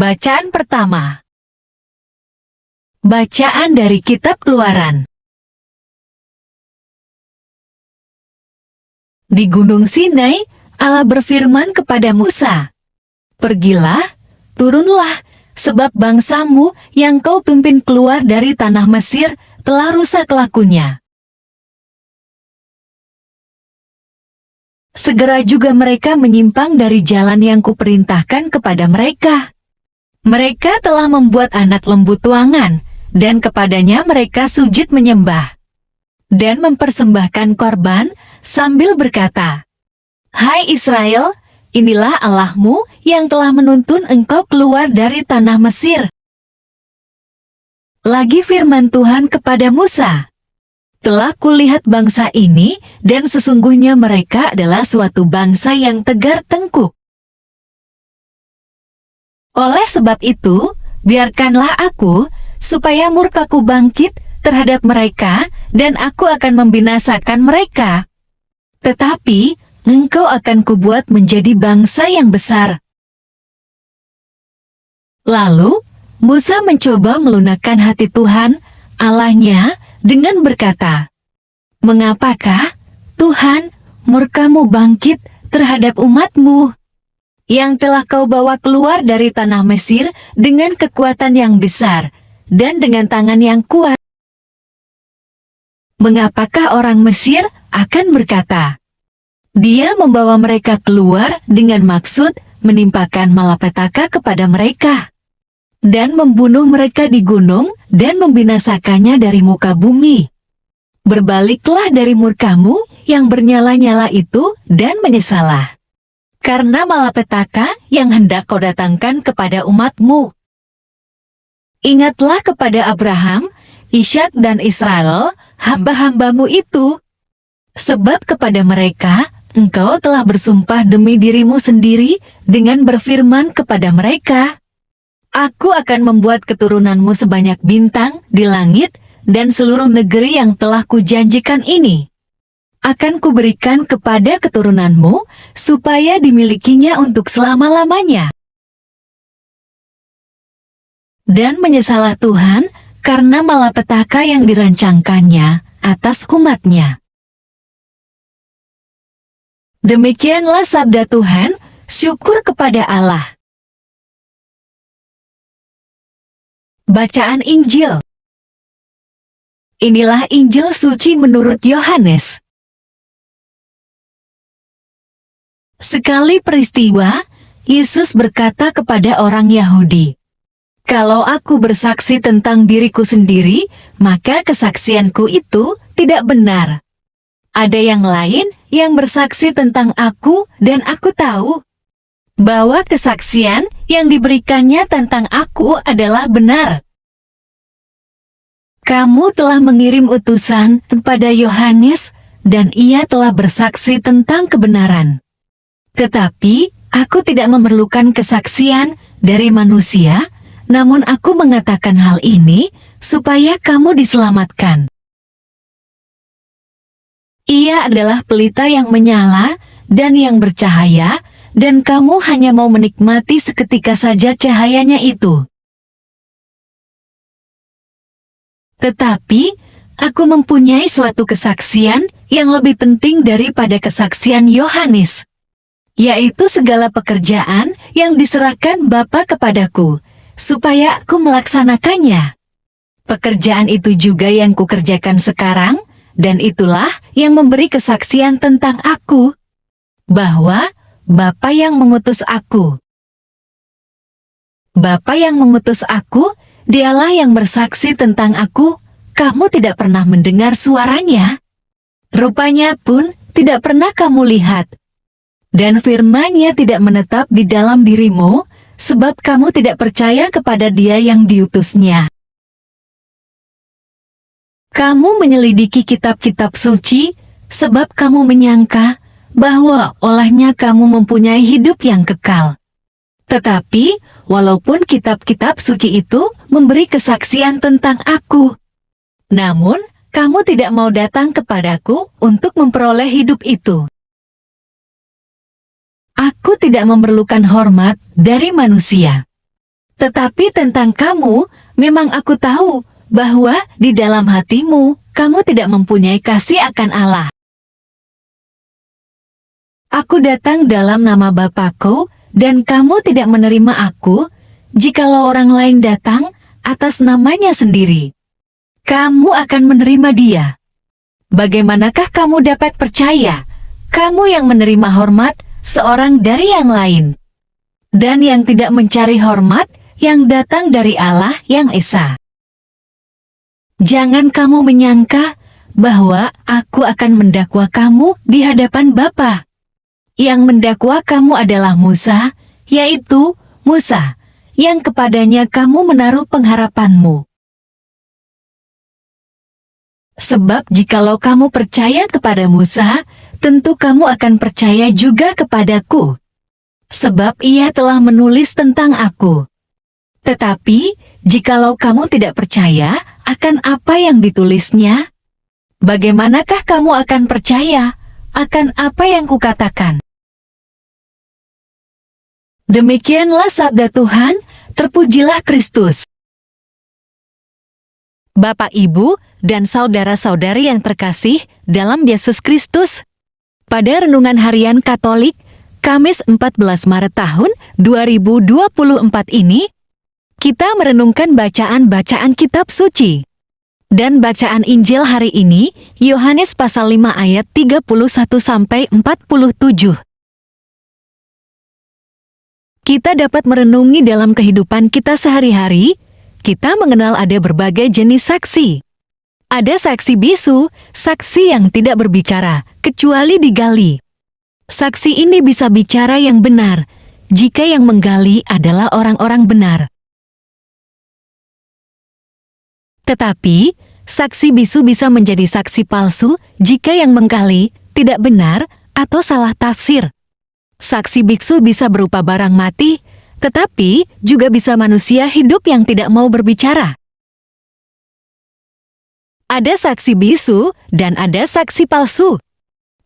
Bacaan pertama. Bacaan dari Kitab Keluaran. Di Gunung Sinai, Allah berfirman kepada Musa, "Pergilah, turunlah, sebab bangsamu yang kau pimpin keluar dari tanah Mesir telah rusak lakunya." Segera juga mereka menyimpang dari jalan yang kuperintahkan kepada mereka. Mereka telah membuat anak lembu tuangan, dan kepadanya mereka sujud menyembah dan mempersembahkan korban sambil berkata, "Hai Israel, inilah Allahmu yang telah menuntun engkau keluar dari tanah Mesir." Lagi firman Tuhan kepada Musa, "Telah kulihat bangsa ini, dan sesungguhnya mereka adalah suatu bangsa yang tegar tengkuk. Oleh sebab itu, biarkanlah aku, supaya murkaku bangkit terhadap mereka, dan aku akan membinasakan mereka. Tetapi, engkau akan kubuat menjadi bangsa yang besar." Lalu, Musa mencoba melunakkan hati Tuhan, Allahnya, dengan berkata, "Mengapakah, Tuhan, murkamu bangkit terhadap umatmu, yang telah kau bawa keluar dari tanah Mesir dengan kekuatan yang besar, dan dengan tangan yang kuat? Mengapakah orang Mesir akan berkata, 'Dia membawa mereka keluar dengan maksud menimpakan malapetaka kepada mereka, dan membunuh mereka di gunung dan membinasakannya dari muka bumi?' Berbaliklah dari murkamu yang bernyala-nyala itu dan menyesalah, karena malapetaka yang hendak kau datangkan kepada umatmu. Ingatlah kepada Abraham, Ishak dan Israel, hamba-hambamu itu, sebab kepada mereka engkau telah bersumpah demi dirimu sendiri dengan berfirman kepada mereka, 'Aku akan membuat keturunanmu sebanyak bintang di langit, dan seluruh negeri yang telah kujanjikan ini akan kuberikan kepada keturunanmu, supaya dimilikinya untuk selama-lamanya.' Dan menyesalah Tuhan karena malapetaka yang dirancangkannya atas umatnya." Demikianlah sabda Tuhan, syukur kepada Allah. Bacaan Injil. Inilah Injil suci menurut Yohanes. Sekali peristiwa, Yesus berkata kepada orang Yahudi, "Kalau aku bersaksi tentang diriku sendiri, maka kesaksianku itu tidak benar. Ada yang lain yang bersaksi tentang aku, dan aku tahu bahwa kesaksian yang diberikannya tentang aku adalah benar. Kamu telah mengirim utusan kepada Yohanes, dan ia telah bersaksi tentang kebenaran. Tetapi aku tidak memerlukan kesaksian dari manusia, namun aku mengatakan hal ini supaya kamu diselamatkan. Ia adalah pelita yang menyala dan yang bercahaya, dan kamu hanya mau menikmati seketika saja cahayanya itu. Tetapi aku mempunyai suatu kesaksian yang lebih penting daripada kesaksian Yohanes, yaitu segala pekerjaan yang diserahkan Bapa kepadaku, supaya aku melaksanakannya. Pekerjaan itu juga yang kukerjakan sekarang, dan itulah yang memberi kesaksian tentang aku, bahwa Bapa yang mengutus aku. Bapa yang mengutus aku, dialah yang bersaksi tentang aku. Kamu tidak pernah mendengar suaranya, rupanya pun tidak pernah kamu lihat, dan firman-Nya tidak menetap di dalam dirimu, sebab kamu tidak percaya kepada Dia yang diutusnya. Kamu menyelidiki kitab-kitab suci, sebab kamu menyangka bahwa olehnya kamu mempunyai hidup yang kekal. Tetapi, walaupun kitab-kitab suci itu memberi kesaksian tentang aku, namun kamu tidak mau datang kepadaku untuk memperoleh hidup itu. Aku tidak memerlukan hormat dari manusia, Tetapi tentang kamu, memang aku tahu bahwa di dalam hatimu, kamu tidak mempunyai kasih akan Allah. Aku datang dalam nama Bapakku, dan kamu tidak menerima aku, jikalau orang lain datang atas namanya sendiri. Kamu akan menerima dia. Bagaimanakah kamu dapat percaya, kamu yang menerima hormat seorang dari yang lain, dan yang tidak mencari hormat yang datang dari Allah yang Esa? Jangan kamu menyangka bahwa aku akan mendakwa kamu di hadapan Bapa. Yang mendakwa kamu adalah Musa, yaitu Musa, yang kepadanya kamu menaruh pengharapanmu. Sebab jikalau kamu percaya kepada Musa, tentu kamu akan percaya juga kepadaku. Sebab ia telah menulis tentang aku. Tetapi, jikalau kamu tidak percaya akan apa yang ditulisnya, bagaimanakah kamu akan percaya akan apa yang kukatakan? Demikianlah sabda Tuhan, terpujilah Kristus. Bapak, Ibu, dan saudara-saudari yang terkasih dalam Yesus Kristus, pada Renungan Harian Katolik, Kamis 14 Maret tahun 2024 ini, kita merenungkan bacaan-bacaan kitab suci. Dan bacaan Injil hari ini, Yohanes pasal 5 ayat 31-47. Kita dapat merenungi dalam kehidupan kita sehari-hari, kita mengenal ada berbagai jenis saksi. Ada saksi bisu, saksi yang tidak berbicara, kecuali digali. Saksi ini bisa bicara yang benar, jika yang menggali adalah orang-orang benar. Tetapi, saksi bisu bisa menjadi saksi palsu jika yang menggali tidak benar atau salah tafsir. Saksi biksu bisa berupa barang mati, tetapi juga bisa manusia hidup yang tidak mau berbicara. Ada saksi bisu dan ada saksi palsu.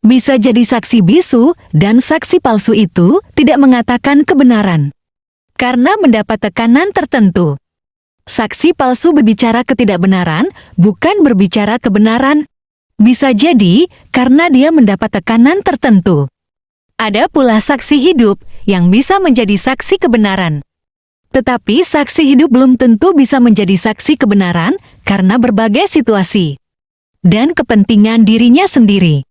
Bisa jadi saksi bisu dan saksi palsu itu tidak mengatakan kebenaran, karena mendapat tekanan tertentu. Saksi palsu berbicara ketidakbenaran, bukan berbicara kebenaran. Bisa jadi karena dia mendapat tekanan tertentu. Ada pula saksi hidup yang bisa menjadi saksi kebenaran. Tetapi saksi hidup belum tentu bisa menjadi saksi kebenaran karena berbagai situasi dan kepentingan dirinya sendiri.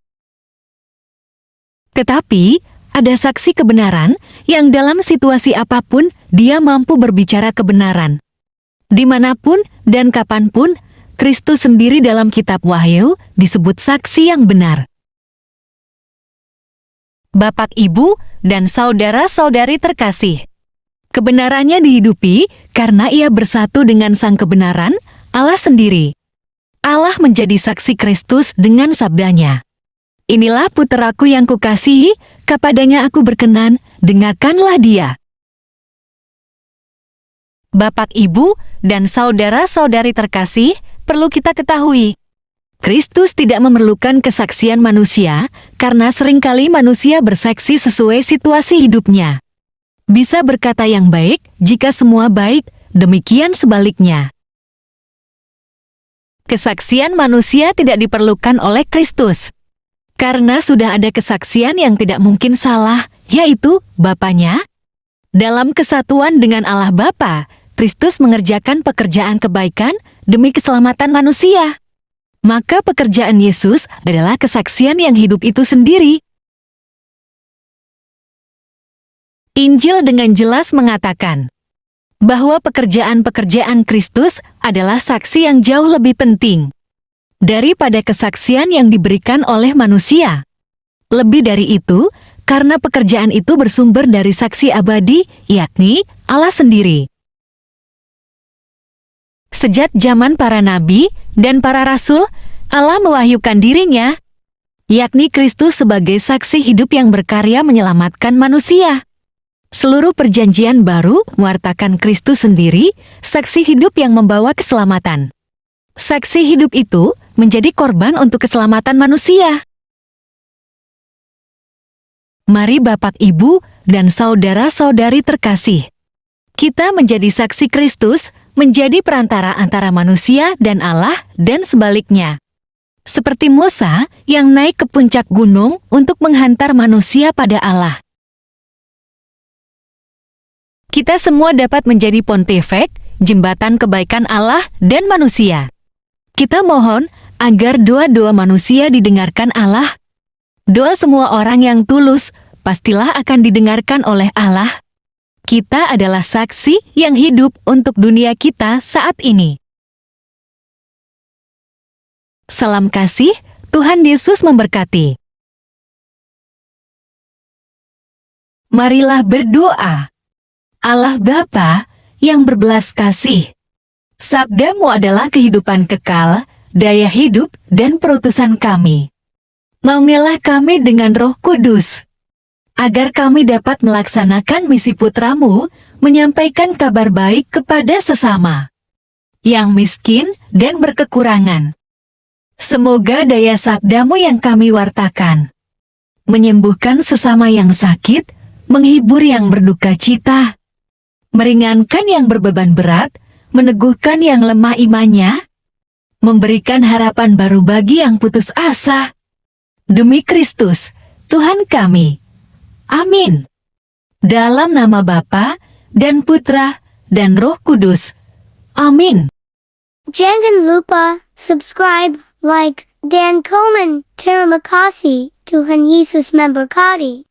Tetapi ada saksi kebenaran yang dalam situasi apapun dia mampu berbicara kebenaran. Dimanapun dan kapanpun, Kristus sendiri dalam kitab Wahyu disebut saksi yang benar. Bapak, Ibu, dan saudara-saudari terkasih, kebenarannya dihidupi karena ia bersatu dengan sang kebenaran, Allah sendiri. Allah menjadi saksi Kristus dengan sabdanya. Inilah puteraku yang kukasihi, kepadanya aku berkenan, dengarkanlah dia. Bapak, Ibu, dan saudara-saudari terkasih, perlu kita ketahui, Kristus tidak memerlukan kesaksian manusia, karena seringkali manusia bersaksi sesuai situasi hidupnya. Bisa berkata yang baik, jika semua baik, demikian sebaliknya. Kesaksian manusia tidak diperlukan oleh Kristus, karena sudah ada kesaksian yang tidak mungkin salah, yaitu Bapanya. Dalam kesatuan dengan Allah Bapa, Kristus mengerjakan pekerjaan kebaikan demi keselamatan manusia. Maka pekerjaan Yesus adalah kesaksian yang hidup itu sendiri. Injil dengan jelas mengatakan bahwa pekerjaan-pekerjaan Kristus adalah saksi yang jauh lebih penting daripada kesaksian yang diberikan oleh manusia. Lebih dari itu, karena pekerjaan itu bersumber dari saksi abadi, yakni Allah sendiri. Sejak zaman para nabi dan para rasul, Allah mewahyukan dirinya, yakni Kristus sebagai saksi hidup yang berkarya menyelamatkan manusia. Seluruh perjanjian baru mewartakan Kristus sendiri, saksi hidup yang membawa keselamatan. Saksi hidup itu menjadi korban untuk keselamatan manusia. Mari Bapak, Ibu, dan saudara-saudari terkasih, Kita menjadi saksi Kristus, menjadi perantara antara manusia dan Allah, dan sebaliknya. Seperti Musa yang naik ke puncak gunung untuk menghantar manusia pada Allah. Kita semua dapat menjadi pontifex, jembatan kebaikan Allah dan manusia. Kita mohon agar doa-doa manusia didengarkan Allah. Doa semua orang yang tulus pastilah akan didengarkan oleh Allah. Kita adalah saksi yang hidup untuk dunia kita saat ini. Salam kasih, Tuhan Yesus memberkati. Marilah berdoa. Allah Bapa yang berbelas kasih, sabda-Mu adalah kehidupan kekal, daya hidup, dan perutusan kami. Naungilah kami dengan Roh Kudus, agar kami dapat melaksanakan misi Putra-Mu, menyampaikan kabar baik kepada sesama yang miskin dan berkekurangan. Semoga daya sabda-Mu yang kami wartakan menyembuhkan sesama yang sakit, menghibur yang berduka cita, meringankan yang berbeban berat, meneguhkan yang lemah imannya, memberikan harapan baru bagi yang putus asa. Demi Kristus, Tuhan kami. Amin. Dalam nama Bapa dan Putra dan Roh Kudus. Amin. Jangan lupa subscribe, like, dan komen. Terima kasih. Tuhan Yesus memberkati.